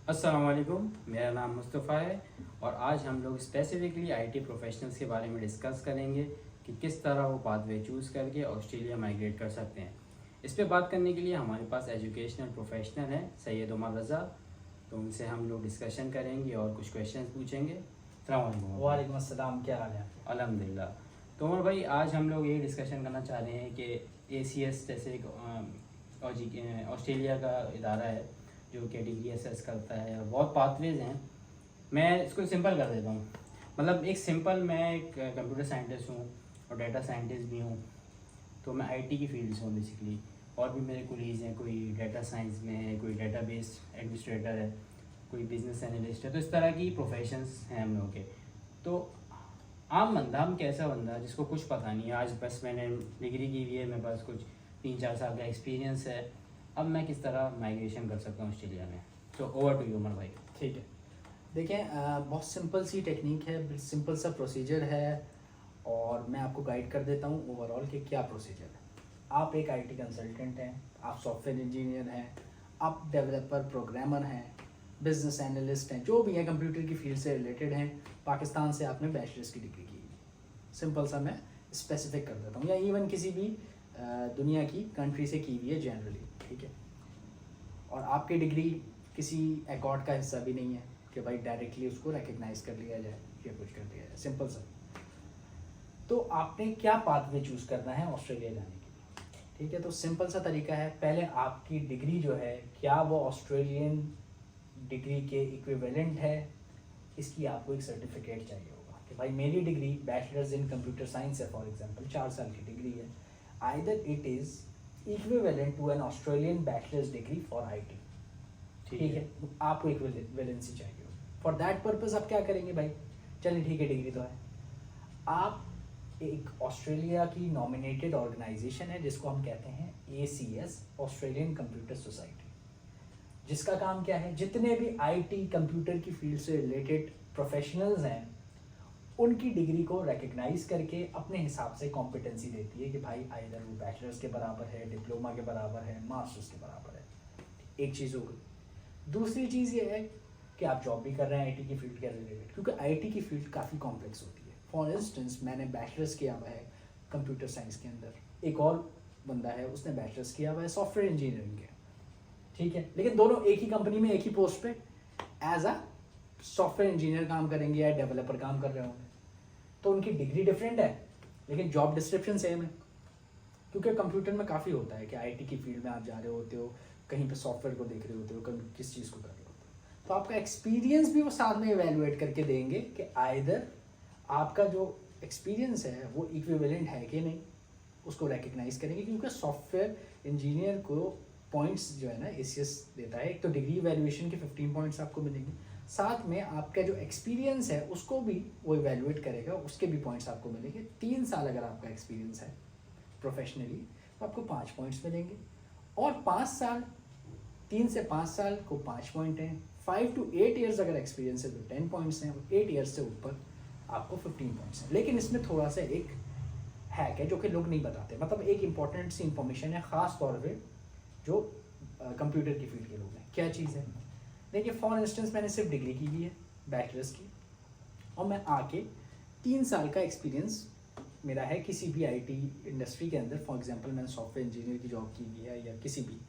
अस्सलाम वालेकुम, मेरा नाम मुस्तफ़ा है और आज हम लोग स्पेसिफ़िकली आईटी प्रोफेशनल्स के बारे में डिस्कस करेंगे कि किस तरह वो पाथवे चूज़ करके ऑस्ट्रेलिया माइग्रेट कर सकते हैं। इस पे बात करने के लिए हमारे पास एजुकेशनल प्रोफेशनल हैं सैयद उमर रज़ा, तो उनसे हम लोग डिस्कशन करेंगे और कुछ क्वेश्चंस पूछेंगे। अस्सलाम वालेकुम। वालेकुम अस्सलाम, क्या हाल है? अल्हम्दुलिल्लाह। तो उमर भाई, आज हम लोग ये डिस्कशन करना चाह रहे हैं कि ACS जैसे एक ऑस्ट्रेलिया का इदारा है जो कि डिग्री असेस करता है और बहुत पाथवेज हैं। मैं इसको सिंपल कर देता हूँ। मतलब मैं एक कंप्यूटर साइंटिस्ट हूँ और डाटा साइंटिस्ट भी हूँ, तो मैं आईटी की फील्ड से हूँ बेसिकली। और भी मेरे कोलीग्स हैं, कोई डाटा साइंस में है, कोई डेटाबेस एडमिनिस्ट्रेटर है, कोई बिजनेस एनालिस्ट है। तो इस तरह की प्रोफेशंस हैं हम लोगों के। तो आम बंदा, हम कैसा बंदा जिसको कुछ पता नहीं है, आज बस मैंने डिग्री की हुई है, मेरे पास कुछ 3-4 साल का एक्सपीरियंस है, अब मैं किस तरह माइग्रेशन कर सकता हूँ ऑस्ट्रेलिया में। तो ओवर टू यू उमर भाई। ठीक है, देखें, बहुत सिंपल सी टेक्निक है, सिंपल सा प्रोसीजर है और मैं आपको गाइड कर देता हूँ ओवरऑल कि क्या प्रोसीजर है। आप एक आईटी कंसल्टेंट हैं, आप सॉफ्टवेयर इंजीनियर हैं, आप डेवलपर प्रोग्रामर हैं, बिजनेस एनालिस्ट हैं, जो भी हैं कंप्यूटर की फील्ड से रिलेटेड हैं। पाकिस्तान से आपने बैचलर्स की डिग्री की है, सिंपल सा मैं स्पेसिफिक कर देता हूँ, या इवन किसी भी दुनिया की कंट्री से की हुई है जनरली, ठीक है। और आपकी डिग्री किसी एकॉर्ड का हिस्सा भी नहीं है कि भाई डायरेक्टली उसको रिकग्नाइज कर लिया जाए या कुछ कर दिया जाए, सिंपल सा। तो आपने क्या पाथवे चूज़ करना है ऑस्ट्रेलिया जाने के लिए, ठीक है। तो सिंपल सा तरीका है, पहले आपकी डिग्री जो है क्या वो ऑस्ट्रेलियन डिग्री के इक्विवेलेंट है, इसकी आपको एक सर्टिफिकेट चाहिए होगा कि भाई मेरी degree bachelors in computer science है, फॉर एग्जांपल 4 साल की डिग्री है, either it is equivalent to an Australian bachelors degree for IT, ठीक है। आपको इक्विवेलेंसी चाहिए हो। फॉर दैट पर्पस आप क्या करेंगे भाई, चलिए ठीक है, डिग्री तो है, आप एक ऑस्ट्रेलिया की नॉमिनेटेड ऑर्गेनाइजेशन है जिसको हम कहते हैं ACS, ऑस्ट्रेलियन कंप्यूटर सोसाइटी, जिसका काम क्या है, जितने भी आईटी कंप्यूटर की फील्ड से रिलेटेड प्रोफेशनल्स हैं उनकी डिग्री को रिकग्नाइज करके अपने हिसाब से कॉम्पिटेंसी देती है कि भाई आइदर वो बैचलर्स के बराबर है, डिप्लोमा के बराबर है, मास्टर्स के बराबर है। एक चीज़ हो गई। दूसरी चीज़ ये है कि आप जॉब भी कर रहे हैं आईटी की फील्ड के रिलेटेड, क्योंकि आईटी की फील्ड काफ़ी कॉम्प्लेक्स होती है। फॉर इंस्टेंस मैंने बैचलर्स किया हुआ है कंप्यूटर साइंस के अंदर, एक और बंदा है उसने बैचलर्स किया हुआ है सॉफ्टवेयर इंजीनियरिंग के, ठीक है, लेकिन दोनों एक ही कंपनी में एक ही पोस्ट पे एज अ सॉफ्टवेयर इंजीनियर काम करेंगे या डेवलपर काम कर रहे होंगे। तो उनकी डिग्री डिफरेंट है लेकिन जॉब डिस्क्रिप्शन सेम है, क्योंकि कंप्यूटर में काफ़ी होता है कि आईटी की फील्ड में आप जा रहे होते हो, कहीं पे सॉफ्टवेयर को देख रहे होते हो, कहीं किस चीज़ को कर रहे होते हो, तो आपका एक्सपीरियंस भी वो साथ में इवेलुएट करके देंगे कि आइदर आपका जो एक्सपीरियंस है वो इक्विवेलेंट है कि नहीं, उसको रिकग्नाइज करेंगे। क्योंकि सॉफ्टवेयर इंजीनियर को पॉइंट्स जो है ना ACS देता है, एक तो डिग्री वैल्यूएशन के 15 पॉइंट्स आपको मिलेंगे, साथ में आपका जो एक्सपीरियंस है उसको भी वो इवेलुएट करेगा, उसके भी पॉइंट्स आपको मिलेंगे। 3 साल अगर आपका एक्सपीरियंस है प्रोफेशनली तो आपको 5 पॉइंट्स मिलेंगे, और 5 साल, 3 से 5 साल को 5 पॉइंट हैं, 5 to 8 ईयर्स अगर एक्सपीरियंस है तो 10 पॉइंट्स हैं, और 8 ईयर्स से ऊपर आपको 15 पॉइंट्स हैं। लेकिन इसमें थोड़ा सा एक हैक है जो कि लोग नहीं बताते, मतलब एक इंपॉर्टेंट सी इंफॉर्मेशन है ख़ास तौर पे जो कंप्यूटर की फील्ड के लोग हैं। क्या चीज़ है, देखिए फॉर इंस्टेंस मैंने सिर्फ डिग्री की हुई है बैचलर्स की, और मैं आके 3 साल का एक्सपीरियंस मेरा है किसी भी आईटी इंडस्ट्री के अंदर। फॉर एग्जांपल मैंने सॉफ्टवेयर इंजीनियर की जॉब की हुई है या किसी भी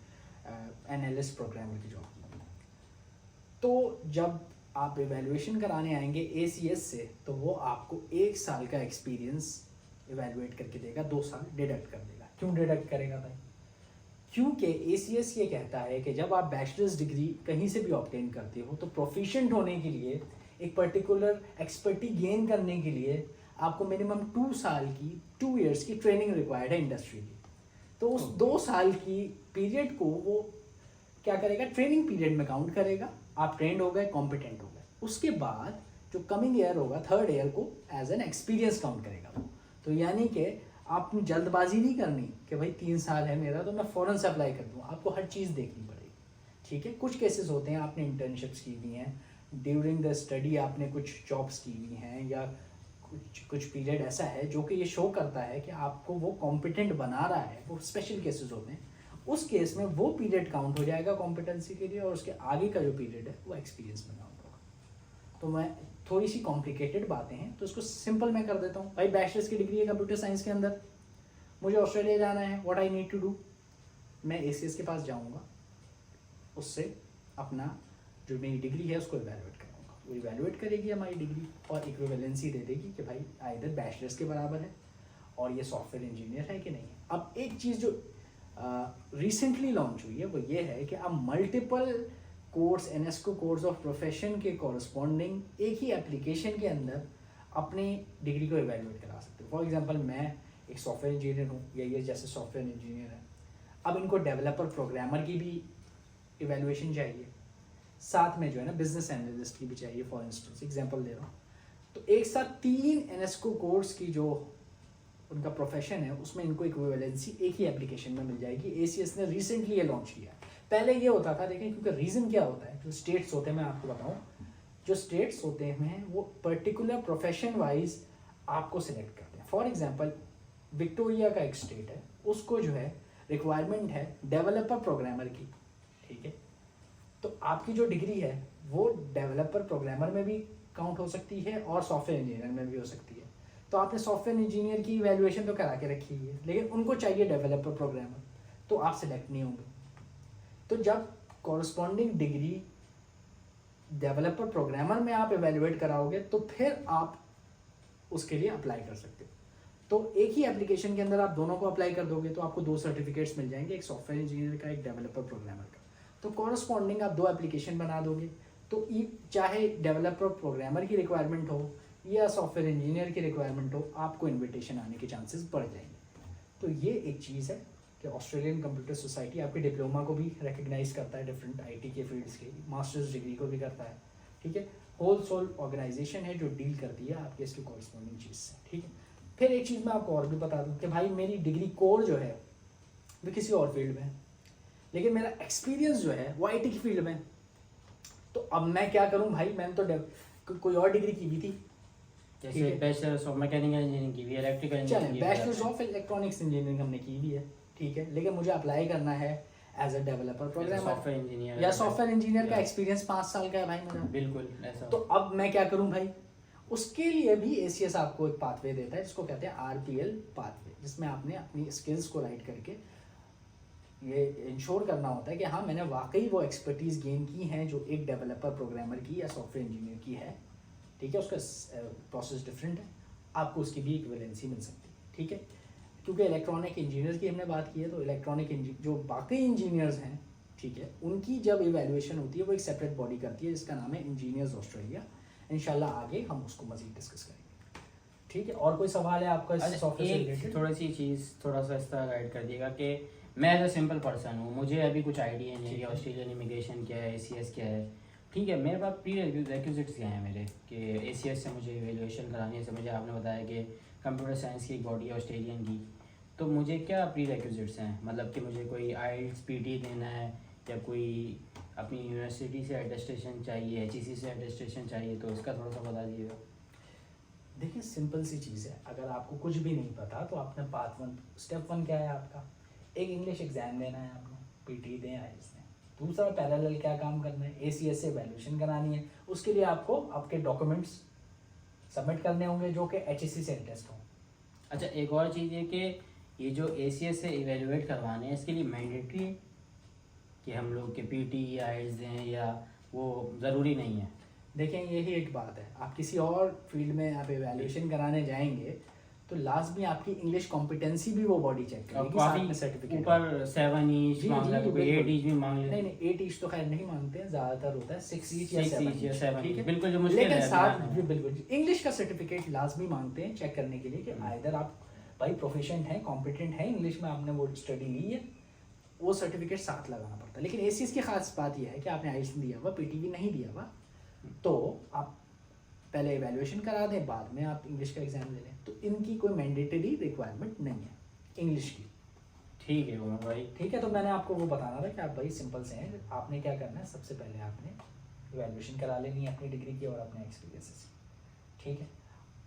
एनालिस्ट प्रोग्रामर की जॉब की हुई है। तो जब आप इवेलुएशन कराने आएंगे ACS से तो वो आपको 1 साल का एक्सपीरियंस इवेलुएट करके देगा, 2 साल डिडक्ट कर देगा। क्यों डिडक्ट करेगा भाई, क्योंकि ACS ये कहता है कि जब आप बैचलर्स डिग्री कहीं से भी ऑब्टेन करते हो तो प्रोफिशिएंट होने के लिए, एक पर्टिकुलर एक्सपर्टी गेन करने के लिए आपको मिनिमम 2 साल की, 2 इयर्स की ट्रेनिंग रिक्वायर्ड है इंडस्ट्री की। तो उस 2 साल की पीरियड को वो क्या करेगा, ट्रेनिंग पीरियड में काउंट करेगा। आप ट्रेंड हो गए, कॉम्पिटेंट हो गए, उसके बाद जो कमिंग ईयर होगा, 3rd ईयर को एज एन एक्सपीरियंस काउंट करेगा वो। तो यानी कि आपने जल्दबाजी नहीं करनी कि भाई 3 साल है मेरा तो मैं फ़ौरन से अप्लाई कर दूँ, आपको हर चीज़ देखनी पड़ेगी, ठीक है। कुछ केसेस होते हैं आपने इंटर्नशिप्स की हुई हैं, ड्यूरिंग द स्टडी आपने कुछ जॉब्स की हुई हैं, या कुछ पीरियड ऐसा है जो कि ये शो करता है कि आपको वो कॉम्पिटेंट बना रहा है, वो स्पेशल केसेस होते हैं। उस केस में वो पीरियड काउंट हो जाएगा कॉम्पिटेंसी के लिए, और उसके आगे का जो पीरियड है वो एक्सपीरियंस में काउंट होगा। तो मैं थोड़ी सी कॉम्प्लिकेटेड बातें हैं तो इसको सिंपल मैं कर देता हूँ। भाई बैचलर्स की डिग्री है कंप्यूटर साइंस के अंदर, मुझे ऑस्ट्रेलिया जाना है, what I need to do, मैं ACS के पास जाऊँगा, उससे अपना जो मेरी डिग्री है उसको इवैल्यूएट करूँगा, वो इवैल्यूएट करेगी हमारी डिग्री और इक्विवेलेंसी दे देगी कि भाई आइदर बैचलर्स के बराबर है और ये सॉफ्टवेयर इंजीनियर है कि नहीं है। अब एक चीज़ जो रिसेंटली लॉन्च हुई है वो ये है कि अब मल्टीपल कोर्स एनएसको कोर्स ऑफ प्रोफेशन के कॉरस्पॉन्डिंग एक ही एप्लीकेशन के अंदर अपनी डिग्री को इवैल्यूएट करा सकते हो। फॉर एग्जांपल मैं एक सॉफ्टवेयर इंजीनियर हूँ, या ये जैसे सॉफ्टवेयर इंजीनियर है, अब इनको डेवलपर प्रोग्रामर की भी इवैल्यूएशन चाहिए, साथ में जो है ना बिजनेस एनालिस्ट की भी चाहिए। फॉर इंस्टेंस एग्जांपल दे रहा हूँ, तो एक साथ 3 एनएसको कोर्स की जो उनका प्रोफेशन है उसमें इनको इक्विवेलेंसी एक ही एप्लीकेशन में मिल जाएगी। ACS ने रिसेंटली ये लॉन्च किया है। पहले ये होता था, देखें, क्योंकि रीज़न क्या होता है, जो स्टेट्स होते हैं मैं आपको बताऊं, जो स्टेट्स होते हैं वो पर्टिकुलर प्रोफेशन वाइज आपको सिलेक्ट करते हैं। फॉर एग्जांपल विक्टोरिया का एक स्टेट है, उसको जो है रिक्वायरमेंट है डेवलपर प्रोग्रामर की, ठीक है, तो आपकी जो डिग्री है वो डेवलपर प्रोग्रामर में भी काउंट हो सकती है और सॉफ्टवेयर इंजीनियर में भी हो सकती है। तो आपने सॉफ्टवेयर इंजीनियर की इवैल्यूएशन तो करा के रखी है, लेकिन उनको चाहिए डेवलपर प्रोग्रामर, तो आप सिलेक्ट नहीं होंगे। तो जब कॉरस्पॉन्डिंग डिग्री डेवलपर प्रोग्रामर में आप इवैल्यूएट कराओगे तो फिर आप उसके लिए अप्लाई कर सकते हो। तो एक ही एप्लीकेशन के अंदर आप दोनों को अप्लाई कर दोगे तो आपको 2 सर्टिफिकेट्स मिल जाएंगे, एक सॉफ्टवेयर इंजीनियर का, एक डेवलपर प्रोग्रामर का। तो कॉरस्पॉन्डिंग आप 2 एप्लीकेशन बना दोगे, तो चाहे डेवलपर प्रोग्रामर की रिक्वायरमेंट हो या सॉफ्टवेयर इंजीनियर की रिक्वायरमेंट हो, आपको इन्विटेशन आने के चांसेस बढ़ जाएंगे। तो ये एक चीज़ है कि ऑस्ट्रेलियन कंप्यूटर सोसाइटी आपके डिप्लोमा को भी रिकग्नाइज करता है, डिफरेंट IT के फील्ड्स के, मास्टर्स डिग्री को भी करता है, ठीक है। होल सोल ऑर्गेनाइजेशन है जो डील करती है आपके इसके कॉरस्पॉन्डिंग चीज़ से, ठीक है। फिर एक चीज़ मैं आपको और भी बता दूं कि भाई मेरी डिग्री कोर जो है वो किसी और फील्ड में है, लेकिन मेरा एक्सपीरियंस जो है वो IT की फील्ड में। तो अब मैं क्या करूं भाई, मैंने तो कोई और डिग्री की भी थी, जैसे बैचलर्स ऑफ मैकेनिकल इंजीनियरिंग की भी, इलेक्ट्रिकल इंजीनियरिंग की, बैचलर्स ऑफ इलेक्ट्रॉनिक्स इंजीनियरिंग हमने की भी है, ठीक है, लेकिन मुझे अप्लाई करना है as a developer programmer, software engineer या सॉफ्टवेयर इंजीनियर का एक्सपीरियंस 5 साल का है भाई मेरा। बिल्कुल ऐसा। तो अब मैं क्या करूं भाई, उसके लिए भी ACS आपको एक पाथवे देता है जिसको कहते हैं RPL पाथवे, जिसमें आपने अपनी स्किल्स को राइट करके ये इंश्योर करना होता है कि हाँ मैंने वाकई वो एक्सपर्टीज़ गेन की हैं जो एक डेवलपर प्रोग्रामर की या सॉफ्टवेयर इंजीनियर की है, ठीक है। उसका प्रोसेस डिफरेंट है, आपको उसकी भी इक्विवेलेंसी मिल सकती है, ठीक है। क्योंकि इलेक्ट्रॉनिक इंजीनियर की हमने बात की है, तो इलेक्ट्रॉनिक जो बाकी इंजीनियर्स हैं, ठीक है, उनकी जब इवैल्यूएशन होती है वो एक सेपरेट बॉडी करती है जिसका नाम है इंजीनियर्स ऑस्ट्रेलिया। इंशाल्लाह आगे हम उसको मज़ीद डिस्कस करेंगे, ठीक है। और कोई सवाल है आपका इस सॉफ्टवेयर से रिलेटेड? थोड़ी सी चीज़ थोड़ा सा इस तरह गाइड कर दिएगा कि मैं एज अ सिंपल पर्सन हूँ, मुझे अभी कुछ आइडिया नहीं है कि ऑस्ट्रेलियन इमिग्रेशन क्या है, ACS क्या है, ठीक है। मेरे पास प्री रिक्विजिट्स क्या हैं मेरे कि ACS से मुझे इवेल्यूएशन करानी है, से मुझे आपने बताया कि कंप्यूटर साइंस की एक बॉडी है ऑस्ट्रेलियन की, तो मुझे क्या प्री रिक्विजिट्स हैं, मतलब कि मुझे कोई IELTS PT देना है या कोई अपनी यूनिवर्सिटी से अटेस्टेशन चाहिए, HEC से अटेस्टेशन चाहिए, तो इसका थोड़ा सा बता दीजिएगा। देखिए सिंपल सी चीज़ है, अगर आपको कुछ भी नहीं पता तो आपने पार्ट 1 स्टेप 1 क्या है आपका, एक इंग्लिश एग्जाम देना है आपने, PT दें IELTS दें। दूसरा पैरेलल क्या काम करना है, ACS से वैल्यूएशन करानी है, उसके लिए आपको आपके डॉक्यूमेंट्स सबमिट करने होंगे जो कि HEC से टेस्ट हों। अच्छा, एक और चीज़ है कि ये जो ACS से इवेलुएट करवाने हैं इसके लिए मैंडेटरी है कि हम लोग के PT या IELTS दें, या वो ज़रूरी नहीं है? देखें यही एक बात है, आप किसी और फील्ड में आप इवैल्यूएशन कराने जाएंगे तो लास्ट में आपकी इंग्लिश कॉम्पिटेंसी भी वो बॉडी चेक करेगी, साथ में सर्टिफिकेट ऊपर 7 ईच मांग ले, कोई 8 ईच भी मांग ले। नहीं 8 ईच तो खैर नहीं मांगते हैं, ज़्यादातर होता है 6 ईच या 7 ठीक है, बिल्कुल जो मुश्किल है। लेकिन साथ बिल्कुल इंग्लिश का सर्टिफिकेट लाजमी मांगते हैं चेक करने के लिए कि आइदर आप भाई प्रोफिशिएंट हैं, कॉम्पिटेंट हैं इंग्लिश में, आपने वो स्टडी ली है, वो सर्टिफिकेट साथ लगाना पड़ता है। लेकिन ACS की खास बात यह है कि आपने IELTS दिया हुआ, PT भी नहीं दिया हुआ, तो आप पहले इवैल्यूएशन करा दें, बाद में आप इंग्लिश का एग्जाम ले लें, तो इनकी कोई मैंडेटरी रिक्वायरमेंट नहीं है इंग्लिश की, ठीक है वो भाई, ठीक है। तो मैंने आपको वो बताना था कि आप भाई सिंपल से हैं, आपने क्या करना है, सबसे पहले आपने इवैल्यूएशन करा लेनी है अपनी डिग्री की और अपने एक्सपीरियंस से, ठीक है,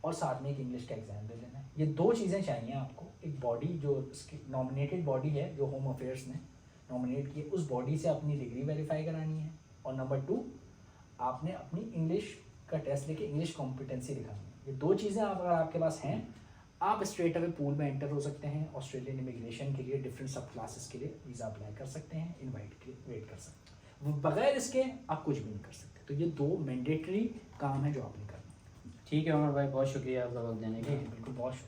और साथ में एक इंग्लिश का एग्जाम दे लेना है। ये 2 चीज़ें चाहिए आपको, एक बॉडी जो इसकी नॉमिनेटेड बॉडी है जो होम अफेयर्स ने नॉमिनेट किए उस बॉडी से अपनी डिग्री वेरीफाई करानी है, और नंबर 2 आपने अपनी इंग्लिश का टेस्ट लेके इंग्लिश कॉम्पिटेंसी दिखानी है। ये 2 चीज़ें अगर आपके पास हैं, आप स्ट्रेट अवे पूल में एंटर हो सकते हैं। ऑस्ट्रेलियन इमिग्रेशन के लिए डिफरेंट सब क्लासेस के लिए वीज़ा अप्लाई कर सकते हैं, इनवाइट के लिए वेट कर सकते हैं। बगैर इसके आप कुछ भी नहीं कर सकते। तो ये 2 मैंडेटरी काम है जो आपने करना है। ठीक है उमर भाई, बहुत शुक्रिया आपका वक्त देने के लिए। बिल्कुल, बहुत शुक्रिया।